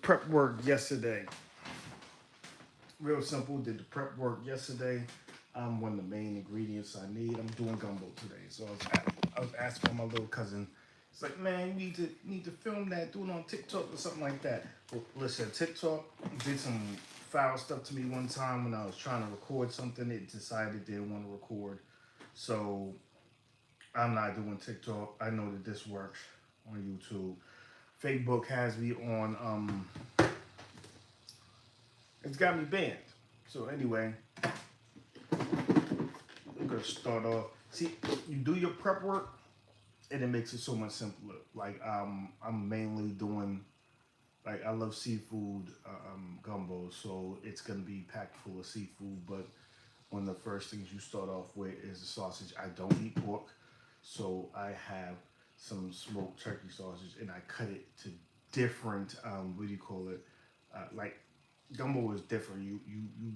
prep work yesterday. Real simple. Did the prep work yesterday. One of the main ingredients I need. I'm doing gumbo today, so I was asking my little cousin. It's like, man, you need to film that, do it on TikTok or something like that. Well, listen, TikTok did some foul stuff to me one time when I was trying to record something. It decided it didn't want to record, so I'm not doing TikTok. I know that this works on YouTube. Facebook has me on. It's got me banned. So anyway, I'm gonna start off. See, you do your prep work, and it makes it so much simpler. Like I'm mainly doing. Like I love seafood gumbo, so it's gonna be packed full of seafood. But one of the first things you start off with is the sausage. I don't eat pork, so I have some smoked turkey sausage, and I cut it to different. What do you call it? Like gumbo is different. You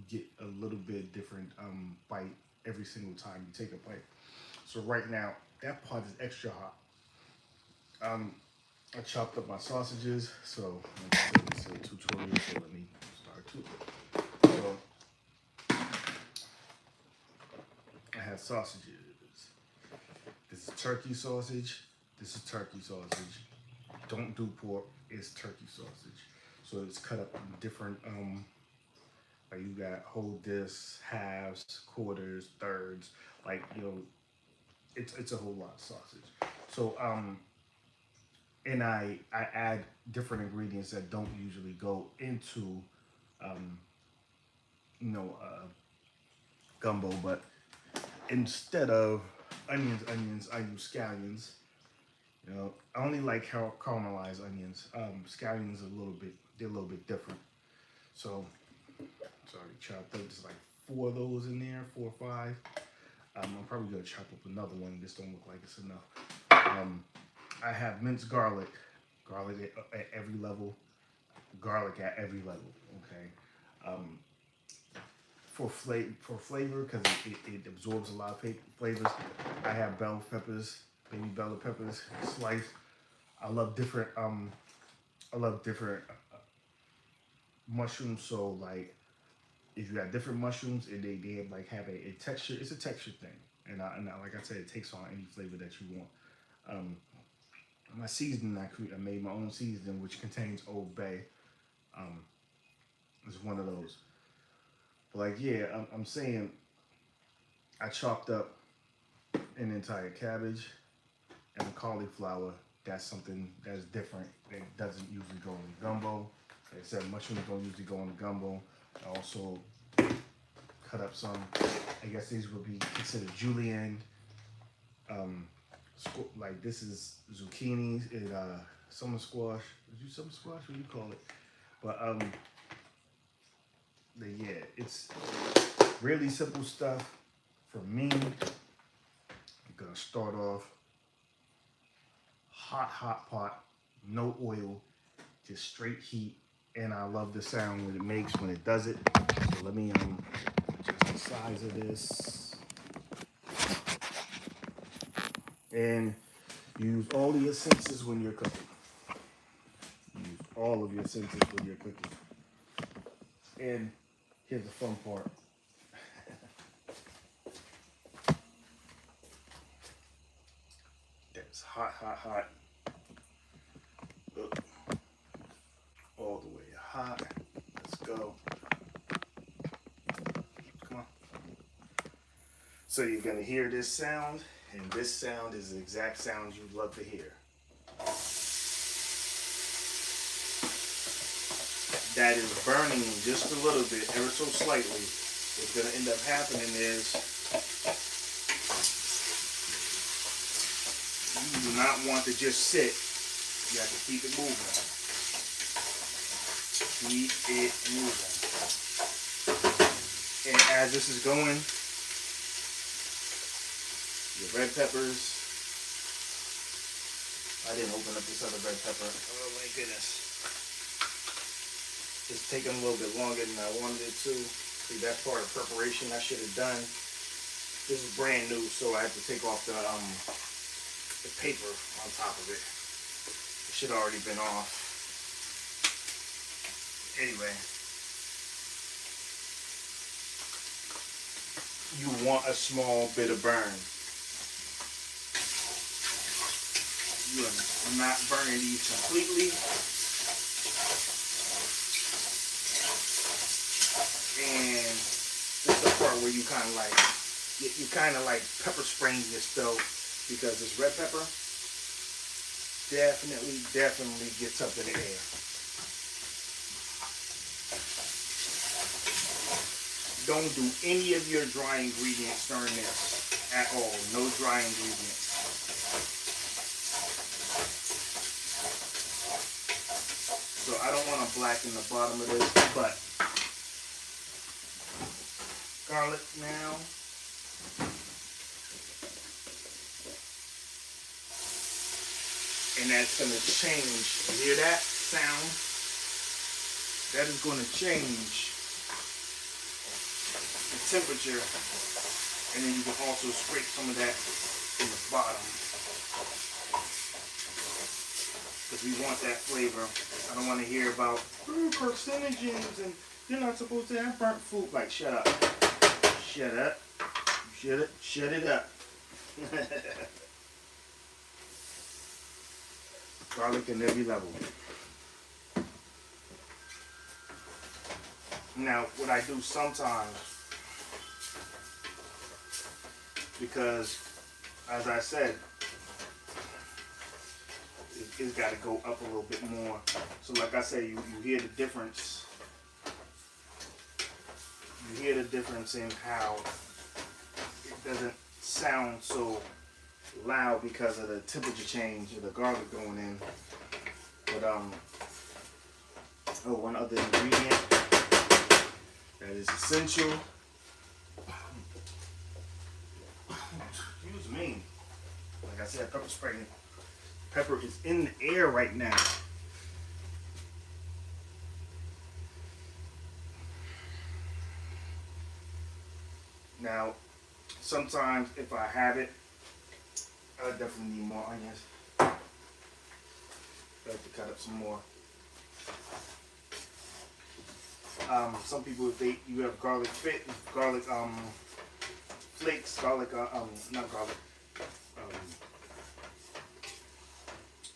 get a little bit different bite every single time you take a bite. So right now that part is extra hot. I chopped up my sausages. So like I said, it's a tutorial. So let me start to. So I have sausages. This is turkey sausage. This is turkey sausage. Don't do pork. It's turkey sausage. So it's cut up in different. Like you got whole discs, halves, quarters, thirds. Like it's a whole lot of sausage. So and I add different ingredients that don't usually go into um, you know gumbo, but instead of onions, I use scallions. I only like caramelized onions. Scallions are a little bit, they're a little bit different. So, sorry, chopped up. There's like four of those in there, 4 or 5. I'm probably gonna chop up another one. This don't look like it's enough. I have minced garlic, garlic at every level, garlic at every level. Okay. Um, for flavor, because it absorbs a lot of flavors. I have bell peppers, baby bell peppers sliced. I love different mushrooms. So like if you got different mushrooms, and they have like have a texture. It's a texture thing, and like I said, it takes on any flavor that you want. Um, my seasoning, I made my own seasoning, which contains Old Bay. Um, it's one of those. But like yeah, I'm saying I chopped up an entire cabbage and a cauliflower. That's something that's different. That doesn't usually go in gumbo. Like I said, mushrooms don't usually go in the gumbo. I also cut up some. I guess these would be considered julienne. Um, like this is zucchini and summer squash. Is you summer squash? What do you call it? But yeah, it's really simple stuff. For me, I'm gonna start off hot pot, no oil, just straight heat. And I love the sound that it makes when it does it. So let me adjust the size of this. And use all of your senses when you're cooking. Use all of your senses when you're cooking. And here's the fun part. That's hot. Look, all the way hot. Let's go. Come on. So you're gonna hear this sound, and this sound is the exact sound you'd love to hear. That is burning just a little bit, ever so slightly. What's gonna end up happening is you do not want to just sit. You have to keep it moving. Keep it moving. And as this is going, your red peppers. I didn't open up this other red pepper. Oh my goodness. It's taking a little bit longer than I wanted it to. See, that part of preparation I should have done. This is brand new, so I have to take off the paper on top of it. It should have already been off. Anyway, you want a small bit of burn. You are not burning these completely. And this is the part where you kind of like, pepper spraying your stove, because this red pepper definitely gets up in the air. Don't do any of your dry ingredients during this at all. No dry ingredients. So I don't want to blacken the bottom of this, but garlic now. And that's going to change. You hear that sound? That is going to change the temperature. And then you can also scrape some of that in the bottom, because we want that flavor. I don't want to hear about carcinogens and you're not supposed to have burnt food. Like, shut up. Shut up. Shut it up. Garlic in every level. Now, what I do sometimes, because, as I said, it's got to go up a little bit more. So like I said, you hear the difference. You hear the difference in how it doesn't sound so loud because of the temperature change of the garlic going in. But oh, one other ingredient that is essential. Excuse me. Like I said, pepper spray. Pepper is in the air right now. Now, sometimes if I have it, I definitely need more onions. I have to cut up some more. Some people, if you have garlic flakes, not garlic.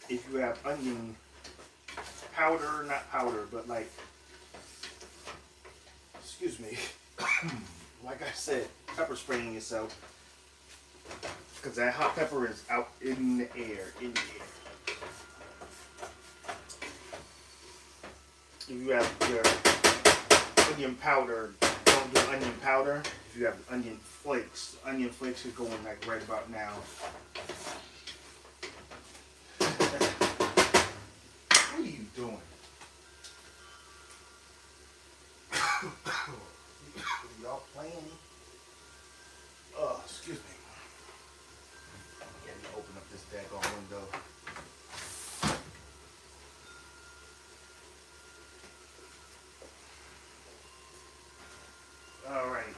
If you have onion powder, not powder, but like, excuse me, like I said, pepper spraying yourself, because that hot pepper is out in the air, If you have your onion powder, don't do onion powder. If you have onion flakes are going like right about now. What are you doing? Y'all playing? Oh, excuse me. Let me open up this daggone window. Alright.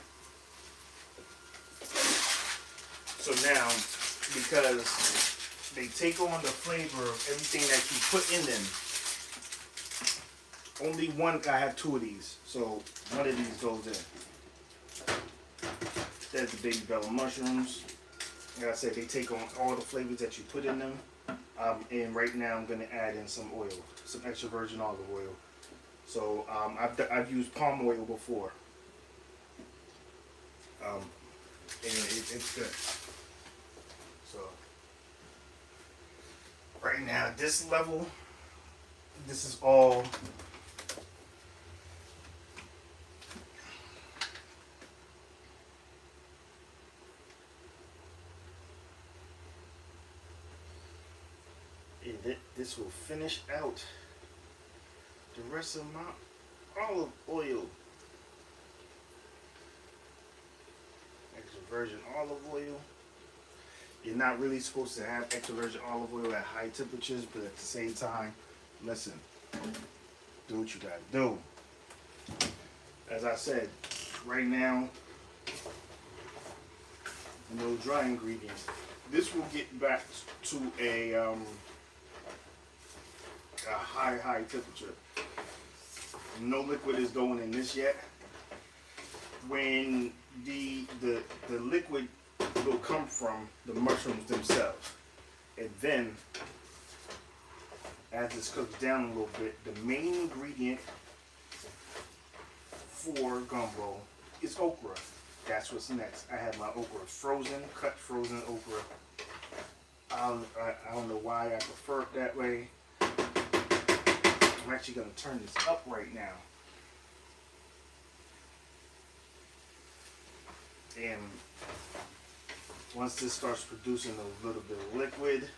So now, because they take on the flavor of everything that you put in them, only one, I have two of these, so one of these goes in. There's the baby bell mushrooms. Like I said, they take on all the flavors that you put in them. And right now I'm going to add in some oil, some extra virgin olive oil. So I've used palm oil before. And it's good. So right now at this level, this is all this will finish out the rest of my olive oil. Extra virgin olive oil. You're not really supposed to have extra virgin olive oil at high temperatures, but at the same time, listen, do what you gotta do. As I said, right now, no dry ingredients. This will get back to a high temperature. No liquid is going in this yet. When the liquid will come from the mushrooms themselves, and then as this cooks down a little bit, the main ingredient for gumbo is okra. That's what's next. I have my okra frozen, cut frozen okra. I don't know why I prefer it that way. I'm actually going to turn this up right now. And once this starts producing a little bit of liquid,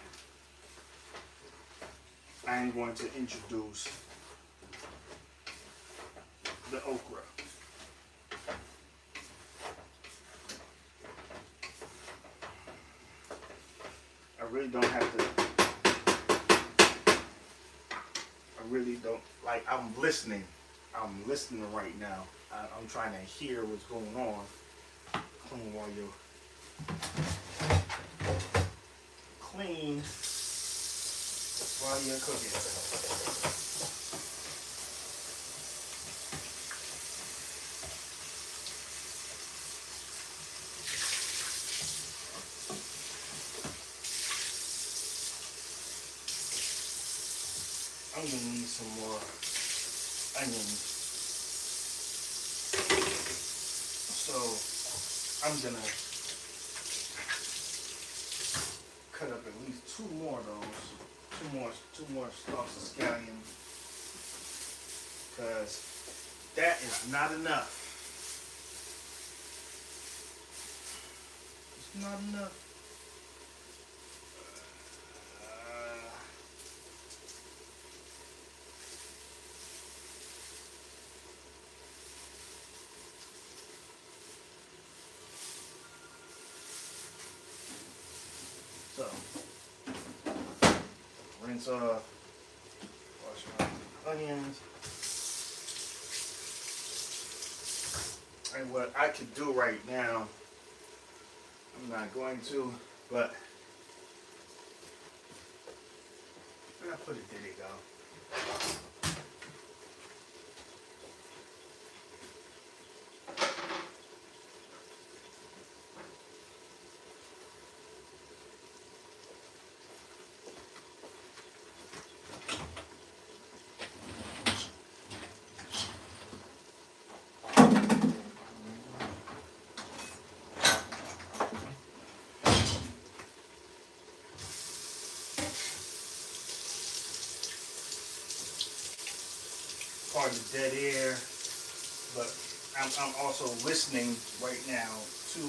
I'm going to introduce the okra. I really don't have to, I really don't, like, I'm listening right now. I'm trying to hear what's going on. Clean while you're cooking. I'm gonna need some more onions. So I'm gonna cut up at least two more of those. Two more stalks of scallions. Because that is not enough. It's not enough. So, rinse off, wash my onions. And what I could do right now, I'm not going to, but I put it, there you go. Pardon the dead air, but I'm also listening right now to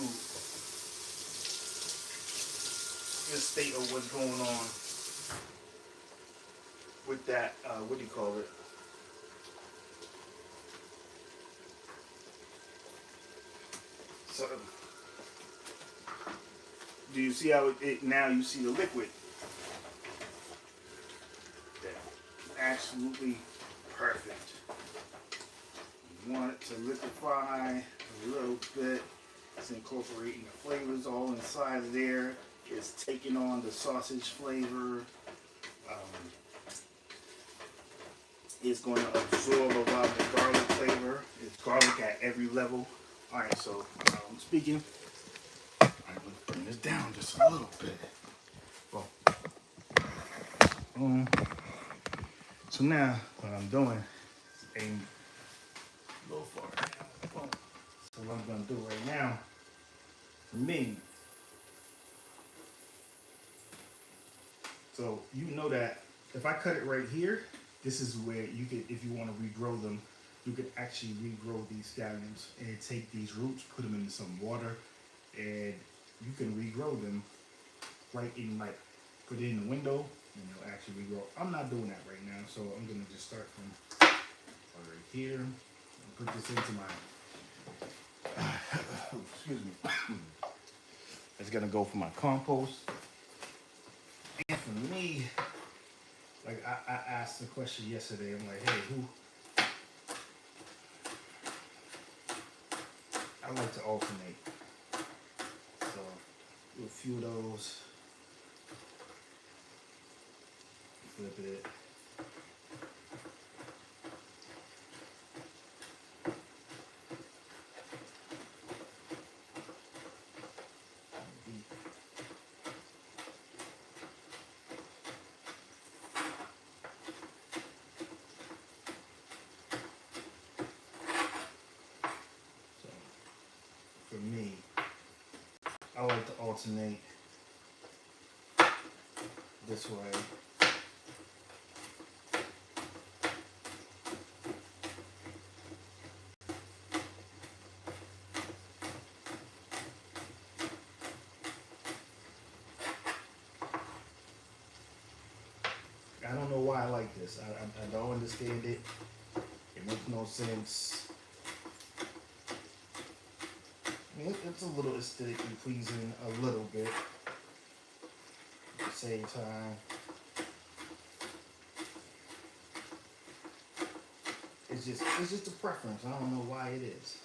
the state of what's going on with that, what do you call it? So, do you see how it now you see the liquid? Absolutely perfect. You want it to liquefy a little bit. It's incorporating the flavors all inside of there. It's taking on the sausage flavor. It's going to absorb a lot of the garlic flavor. It's garlic at every level. All right, so speaking. All right, let's bring this down just a little bit. Well, so now what I'm doing is aim a little far down. So what I'm going to do right now, for me, so you know that if I cut it right here, this is where you could, if you want to regrow them, you could actually regrow these scallions and take these roots, put them into some water, and you can regrow them right in, like, put it in the window, and they'll actually regrow. I'm not doing that right now, so I'm going to just start from right here and put this into my, excuse me, it's going to go for my compost. And for me, like I asked the question yesterday, I'm like, hey, I like to alternate. So do a few of those, flip it. me, I like to alternate this way. I don't know why I like this. I don't understand it. It makes no sense. I mean, it's a little aesthetically pleasing, a little bit. At the same time, it's just a preference. I don't know why it is.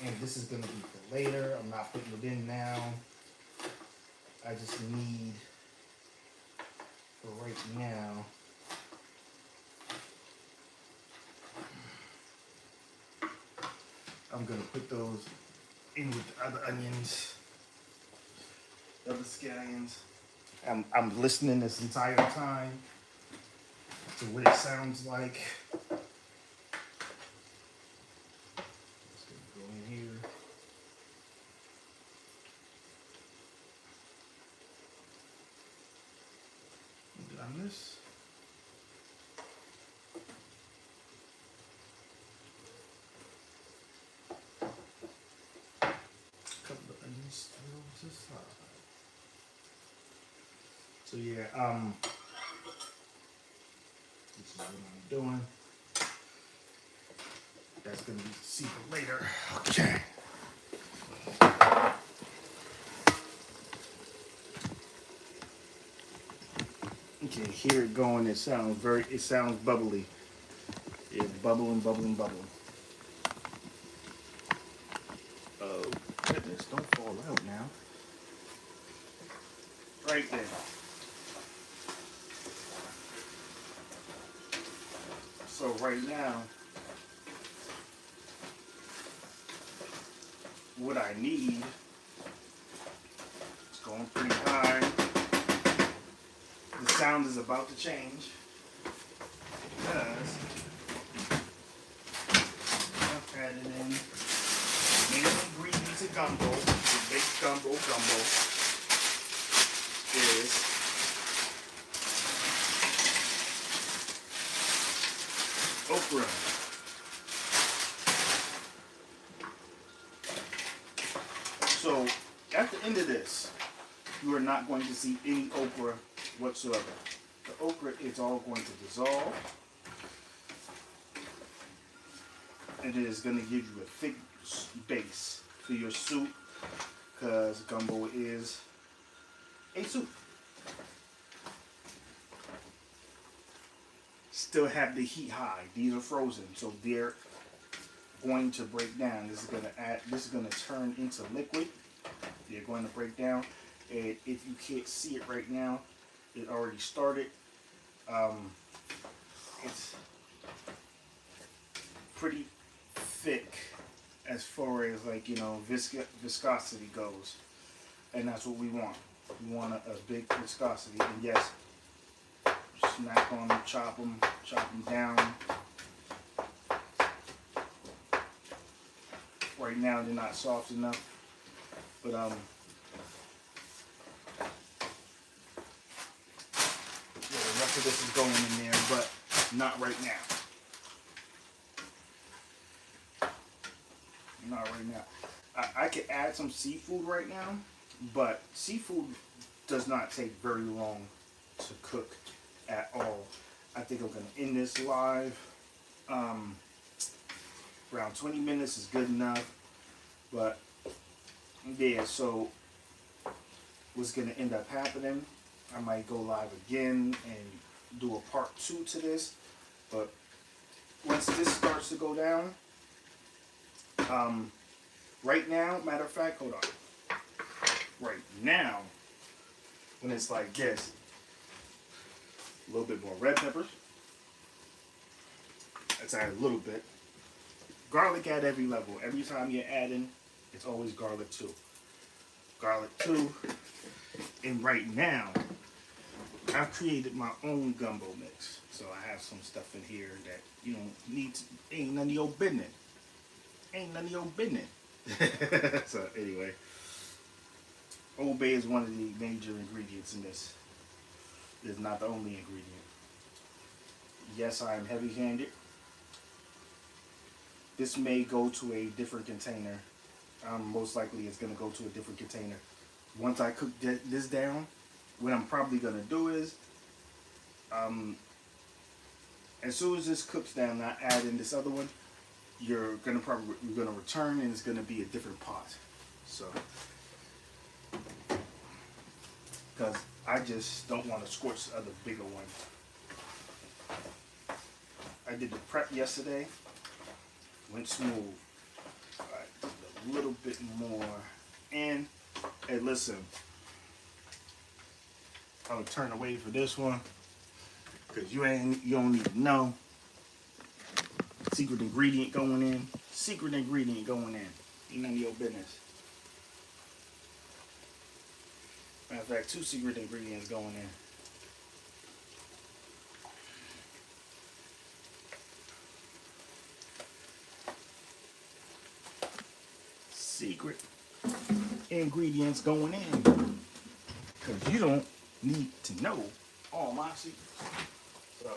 And this is gonna be for later. I'm not putting it in now. I just need, for right now, I'm gonna put those in with the other onions, the other scallions. I'm listening this entire time to what it sounds like. Just gonna go in here. On this. Couple of onions to the side. So yeah, this is what I'm doing. That's gonna be see for later. Okay. Okay, hear it going. It sounds bubbly. It's bubbling, bubbling, bubbling. Oh goodness, don't fall out now. Right there. So right now, what I need is going pretty high. The sound is about to change because I've added in main ingredients of gumbo. The big gumbo is okra. So at the end of this, you are not going to see any okra whatsoever. The okra is all going to dissolve. It is going to give you a thick base for your soup because gumbo is a soup. Still have the heat high. These are frozen, so they're going to break down. This is going to turn into liquid. They're going to break down. And if you can't see it right now, it already started. It's pretty thick as far as, like, you know, viscosity goes, and that's what we want. We want a big viscosity. And yes, smack on them, chop them down. Right now they're not soft enough, but yeah, the rest of this is going in there, but not right now. Not right now. I could add some seafood right now, but seafood does not take very long to cook at all. I think I'm going to end this live. Around 20 minutes is good enough. But yeah, so what's going to end up happening, I might go live again and do a part 2 to this. But once this starts to go down, right now, matter of fact, hold on. Right now, when it's like this, a little bit more red peppers. Let's add a little bit. Garlic at every level. Every time you're adding, it's always garlic too. Garlic too. And right now, I've created my own gumbo mix. So I have some stuff in here that you don't need to, ain't none of your business. Ain't none of your business. So anyway, Old Bay is one of the major ingredients in this. It's not the only ingredient. Yes, I am heavy-handed. This may go to a different container. Most likely it's going to go to a different container. Once I cook this down, what I'm probably going to do is, as soon as this cooks down, I add in this other one, you're going to return and it's going to be a different pot. So, because I just don't want to scorch the other bigger one. I did the prep yesterday. Went smooth. Alright, a little bit more. And hey, listen, I'm gonna turn away for this one because you don't need to know. Secret ingredient going in. Secret ingredient going in. Ain't none of your business. Matter of fact, 2 secret ingredients going in. Secret ingredients going in, because you don't need to know all my secrets. So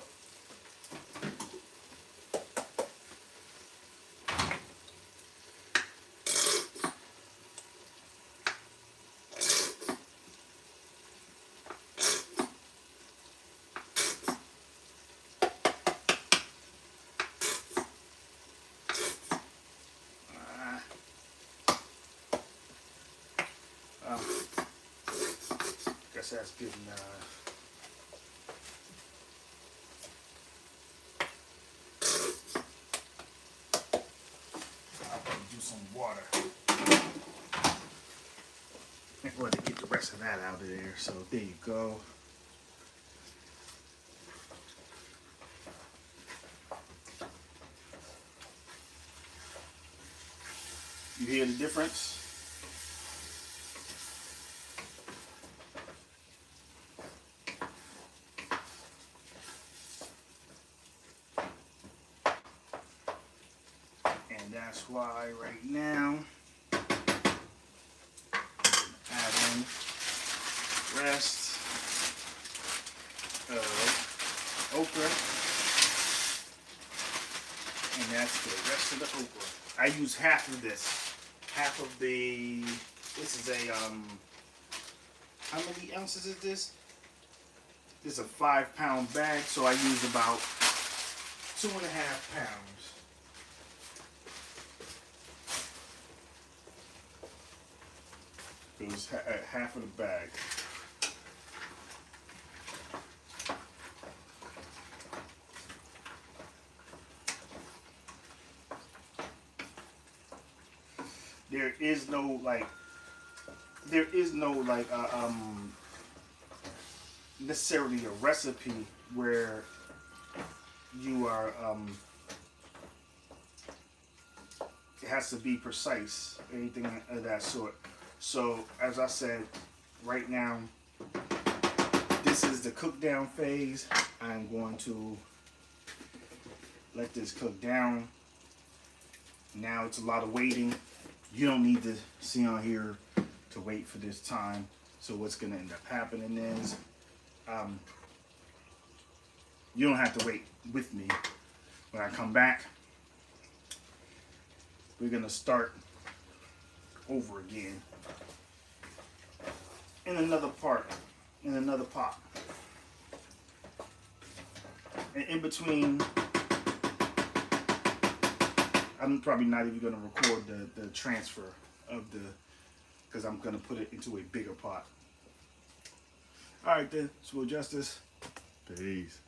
guess that's good enough. I'll probably do some water. I want to get the rest of that out of there. So there you go. You hear the difference? And that's why right now, add in the rest of okra. And that's the rest of the okra. I use half of this. Half of the, this is a, how many ounces is this? This is a 5-pound bag, so I use about 2.5 pounds. It was half of the bag. There is no necessarily a recipe where you are it has to be precise, anything of that sort. So as I said, right now this is the cook down phase. I'm going to let this cook down. Now it's a lot of waiting. You don't need to see on here to wait for this time. So what's going to end up happening is you don't have to wait with me. When I come back, we're going to start over again in another pot. And in between, I'm probably not even going to record the transfer of because I'm going to put it into a bigger pot. All right then, Swill Justice. Peace.